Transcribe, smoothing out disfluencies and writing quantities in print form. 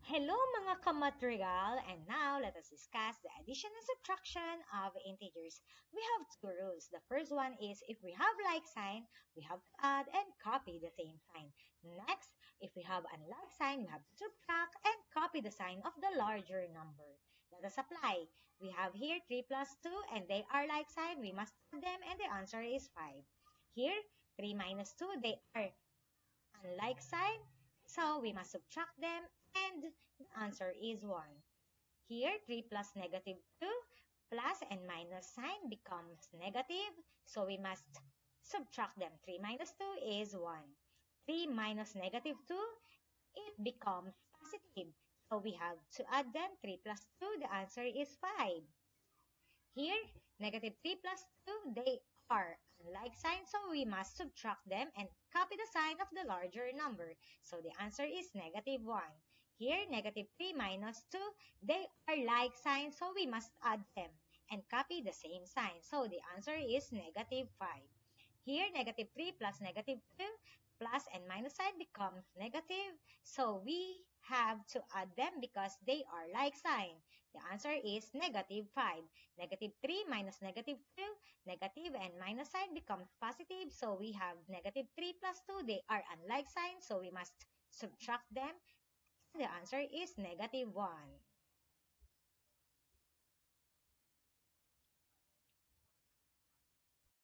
Hello mga kamaterial, and now let us discuss the addition and subtraction of integers. We have two rules. The first one is if we have like sign, we have to add and copy the same sign. Next, if we have unlike sign, we have to subtract and copy the sign of the larger number. Let us apply. We have here 3 plus 2 and they are like sign. We must add them and the answer is 5. Here, 3 minus 2, they are unlike sign, so we must subtract them, and the answer is 1. Here, 3 plus negative 2 plus and minus sign becomes negative, so we must subtract them. 3 minus 2 is 1. 3 minus negative 2, it becomes positive. So we have to add them. 3 plus 2, the answer is 5. Here, negative 3 plus 2, they are unlike signs, so we must subtract them and copy the sign of the larger number. So the answer is negative 1. Here, negative 3 minus 2, they are like signs, so we must add them and copy the same sign. So the answer is negative 5. Here, negative 3 plus negative 2 plus and minus sign becomes negative. So we have to add them because they are like sign. The answer is negative 5. Negative 3 minus negative 2, negative and minus sign becomes positive. So we have negative 3 plus 2. They are unlike signs, so we must subtract them. The answer is negative 1.